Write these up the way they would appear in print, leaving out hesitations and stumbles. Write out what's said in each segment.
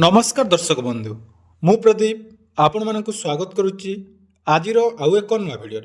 नमस्कार दर्शक बंधु मु प्रदीप आपण मानक स्वागत करुच्ची आज आउ एक नुआ भिडियो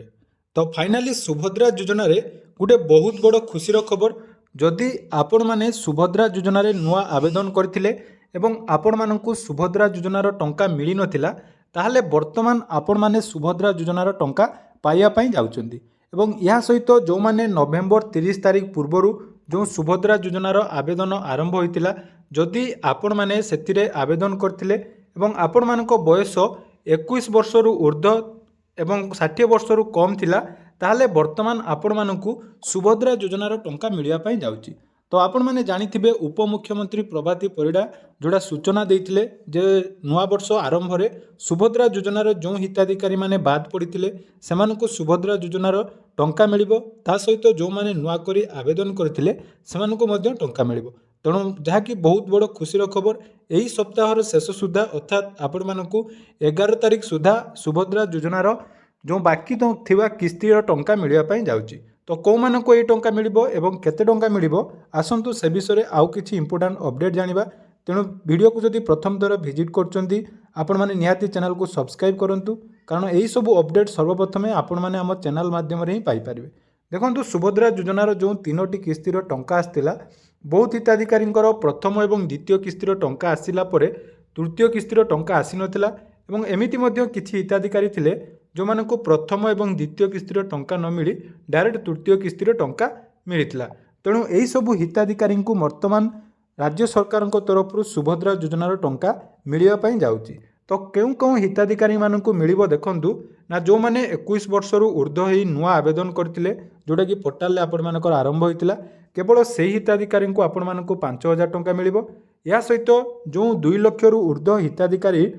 तो फाइनाली सुभद्रा योजना रे गोटे बहुत बड़ खुशीर खबर जदि आपण माने सुभद्रा योजना रे नुआ आवेदन करथिले एवं आपण मानकु सुभद्रा योजनार टंका मिली नथिला ताहाले वर्तमान आपण माने सुभद्रा योजनार टंका पाइया पई जाउचंदी एवं या सहित जो माने नवेम्बर 30 तारिख पूर्वरु जो सुभद्रा योजनार आवेदन आरंभ होइतिला जदि आपण माने सेतिरे आवेदन करथिले एवं आपण मानक बयस 21 वर्षरु ऊर्ध्व एवं 60 वर्षरु कम थिला ताहाले वर्तमान आपण मानकु सुभद्रा योजनार टंका मिलिया पई जाउची। तो आपण माने जानिथिबे उपमुख्यमंत्री प्रभाती परिडा जोड़ा सूचना देइथिले जे नुआ वर्ष आरंभ रे सुभद्रा योजनार जो हिताधिकारी माने बाद पड़िथिले सेमानकु सुभद्रा योजनार टंका मिलिबो ता सहित जो माने नुआ करी आवेदन करथिले सेमानकु मध्ये टंका मिलिबो। तेणु जहाँकि बहुत बड़ खुशीर खबर यही सप्ताहर शेष सुधा अर्थात आपण मानकु 11 तारिख सुधा सुभद्रा योजनार जो बाकी तो थिबा किस्तीर टंका मिलिया पई जाउची। तो कौ मानकु एई टंका मिलिबो एवं केते टंका मिलिबो आसंतु से विषय आउ किछि इंपोर्टेंट अपडेट जानिबा। तेणु वीडियो को जदि प्रथम थर विजिट करचंती आपण माने निहाती चैनल को सब्सक्राइब करंतु कारण एही सब अपडेट सर्वप्रथमे आपण माने हम चैनल माध्यम रे ही पाई परिबे। देखंतु सुभद्रा योजनार जो 3टी किस्तीर टंका आस्तिला बहुत हिताधिकारी प्रथम और द्वितीय किस्तीर टंका आसिला परे तृतीय किस्तीर टंका आसी नथिला एवं एमिति मध्य किछि हिताधिकारी थिले जो मानकु प्रथम और द्वितीय किस्तीर टंका न मिली डायरेक्ट तृतीय किस्तीर टंका मिलिथिला। तेणु एही सब हिताधिकारी वर्तमान राज्य सरकार तरफ सुभद्रा योजनार टंका मिलिया पई जाउची। तो केउ केउ हिताधिकारी मानकु मिलिबो देखंतु ना जो माने 21 वर्षरु ऊर्ध्व होई नुआ आवेदन करथिले जोटा कि पोर्टाल रे आपण मानकर आरंभ होइतिला केवल से हिताधिकारी को आपण मानकु 5000 टंका मिलिबो। या सहित जो 2 लाख रु ऊर्ध्व हिताधिकारी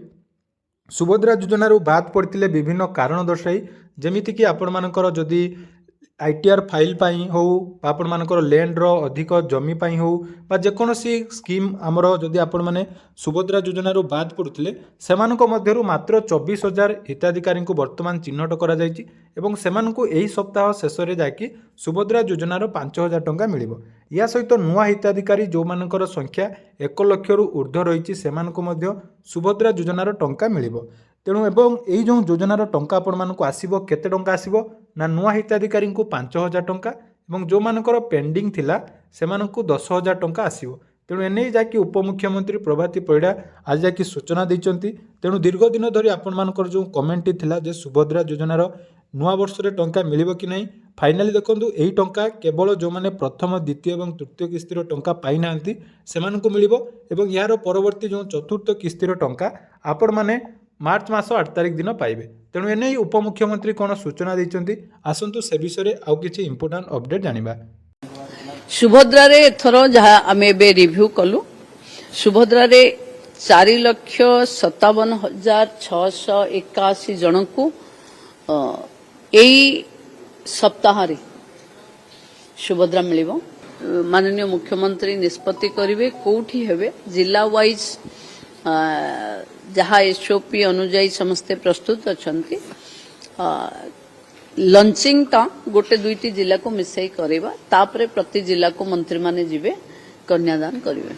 सुभद्रा योजनारू बाद पड़ते विभिन्न कारण दर्शाई जमीती कि आपण मानकर जदि आईटीआर फाइल पाई हो आपण मानकर लैंड रो अधिक जमी पाई हो बा जेकोसी स्कीम आमर जदि आपण माने सुभद्रा योजनारू बाद पड़ुथिले सेमानक मध्यरु मात्र 24,000 हिताधिकारी को वर्तमान चिन्हट करा जायछि एवं सेमानकु एही सप्ताह शेष रे जाकी सुभद्रा योजनार 5,000 टंका मिलिबो। या सहित नुआ हिताधिकारी जो मानकर संख्या 1 लाख रु ऊर्ध्व रहिछि सेमानकु मध्य सुभद्रा योजनार टंका मिलिबो। तेणु एवं यही जो योजनार टंका आपण मानकु आसीबो केते टंका आसीबो ना नुआ हिताधिकारी को 5,000 टंका एवं जो मानकर पेंडिंग थिला सेमानकु 10,000 टंका आसीबो। तेणु एने जाकि उपमुख्यमंत्री प्रभाती परिडा आज जाकि सूचना दैचंती। तेणु दीर्घ दिन धरी आपण मानकर जो कमेंट थिला जे सुभद्रा योजनार नुआ वर्ष रे टंका मिलिबो कि नहीं फाइनाली देखंतु एही टंका केवल जो माने प्रथम द्वितीय एवं तृतीय किस्तीर टंका पाई नांती सेमानकु मिलिबो एवं यार परवर्ती जो चतुर्थ किस्तीर टंका आपण माने मार्च मास 8 तारिख दिन पाइबे। तेणु एने उपमुख्यमंत्री कौन सूचना दैचंती आसंतु से विषय आउ किछि इंपोर्टेंट अपडेट जानिबा। सुभद्रा रे एथर जहा आमे बे रिव्यू कलु सुभद्रा रे 4,57,681 जन को एई सप्ताह रे सुभद्रा मिलिबो। माननीय मुख्यमंत्री निष्पत्ति करिवे कोठी हेबे जिला वाइज जहाँ एसओपी अनुजाई समस्ते प्रस्तुत अछंती लॉन्चिंग ता गोटे दुईटी जिला को मिसाई करेबा तापरे प्रति जिला को मंत्री माने जिवे कन्यादान करिवे।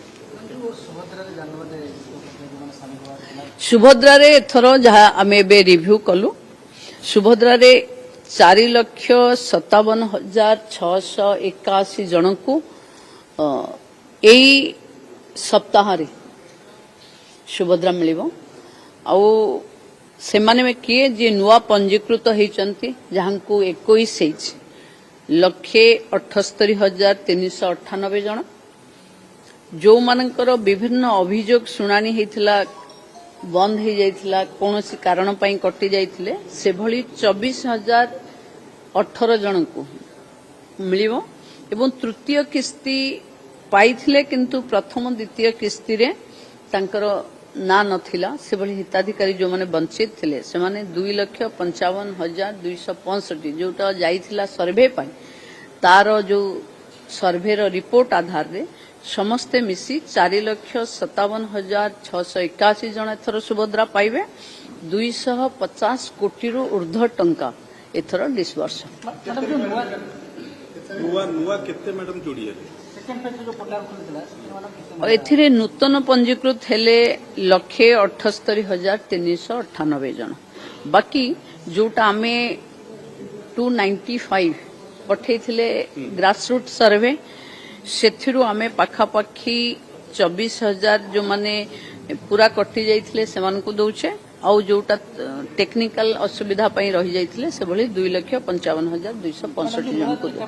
सुभद्रा रे एथर जहाँ आमे बे रिव्यू कलु सुभद्रा रे 4,57,681 जन को एई सप्ताह रे सुभद्रा मिलिबो। आउ से माने में किए जे नुआ पंजीकृत होइचंती जहां को 21,78,398 जन जो मानकर विभिन्न अभियोग सुनानी हेतिला बंद हो जाइथिला कोनोसी कारण पई कटि जाइथिले से भली 24,018 जन को मिलिबो एवं तृतीय किस्ती पाइथिले किंतु प्रथम द्वितीय किस्ती रे तांकर ना नथिला से भली हिताधिकारी जो माने वंचित थिले से माने 2,55,265 जोटा जाइथिला सर्वे पाई तार जो सर्वे रो रिपोर्ट आधार रे समस्ते मिसी 4,57,681 जन एथर सुभद्रा पाइबे 250 कोटी रु ऊर्ध्व टंका एथर डिस्बर्स। नुआ केते मैडम जोड़ी है ଏଥିରେ ନୂତନ ପଞ୍ଜୀକୃତ ହେଲେ 1,78,398 ଜଣ। ବାକି ଯୋଉଟା ଆମେ 295 ପଠେଇଥିଲେ ଗ୍ରାସରୁଟ୍ ସର୍ଭେ, ସେଥିରୁ ଆମେ ପାଖାପାଖି 24,000 ଯୋଉମାନେ ପୁରା କଟି ଯାଇଥିଲେ ସେମାନଙ୍କୁ ଦଉଛେ, ଆଉ ଯୋଉଟା ଟେକ୍ନିକାଲ ଅସୁବିଧା ପାଇଁ ରହି ଯାଇଥିଲେ ସେଭଳି 2,55,265 ଜଣଙ୍କୁ ଦଉ।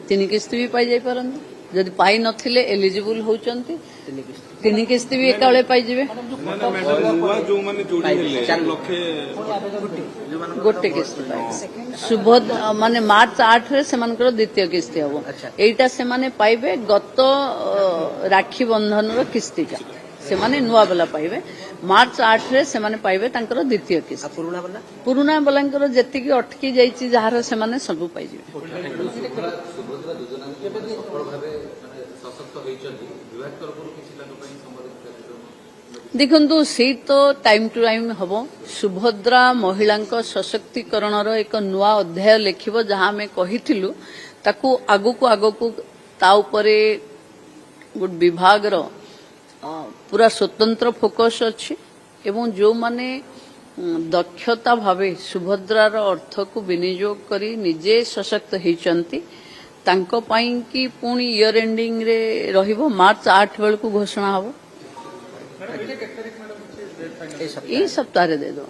3 କିସ୍ତି ବି ପାଇ ଯାଇପାରନ୍ତି, ଯଦି ପାଇ ନଥିଲେ ଏଲିଜିବୁଲ ହଉଛନ୍ତି 3 କିସ୍ତି ବି ଏକାବେଳେ ପାଇଯିବେ। ଗୋଟେ କିସ୍ତି ପାଇବେ। ମାନେ ମାର୍ଚ୍ଚ 8ରେ ସେମାନଙ୍କର ଦ୍ୱିତୀୟ କିସ୍ତି ହବ। ଏଇଟା ସେମାନେ ପାଇବେ ଗତ ରାକ୍ଷୀ ବନ୍ଧନର କିସ୍ତିଟା ସେମାନେ ନୂଆ ବାଲା ପାଇବେ। ମାର୍ଚ୍ଚ 8ରେ ସେମାନେ ପାଇବେ ତାଙ୍କର ଦ୍ୱିତୀୟ କିସ୍ତି। ପୁରୁଣା ବାଲାଙ୍କର ଯେତିକି ଅଟକି ଯାଇଛି ଯାହାର ସେମାନେ ସବୁ ପାଇଯିବେ। ଦେଖନ୍ତୁ ସେଇ ତ ଟାଇମ୍ ଟୁ ଟାଇମ୍ ହବ। ସୁଭଦ୍ରା ମହିଳାଙ୍କ ସଶକ୍ତିକରଣର ଏକ ନୂଆ ଅଧ୍ୟାୟ ଲେଖିବ, ଯାହା ଆମେ କହିଥିଲୁ ତାକୁ ଆଗକୁ ତା ଉପରେ ଗୋଟେ ବିଭାଗର ପୁରା ସ୍ୱତନ୍ତ୍ର ଫୋକସ୍ ଅଛି ଏବଂ ଯେଉଁମାନେ ଦକ୍ଷତା ଭାବେ ସୁଭଦ୍ରାର ଅର୍ଥକୁ ବିନିଯୋଗ କରି ନିଜେ ସଶକ୍ତ ହେଇଛନ୍ତି ତାଙ୍କ ପାଇଁ କି ପୁଣି ଇୟର ଏଣ୍ଡିଂରେ ରହିବ। ମାର୍ଚ୍ଚ 8 ବେଳକୁ ଘୋଷଣା ହବ। ଏଇ ସପ୍ତାହରେ ଦେଇଦେବ।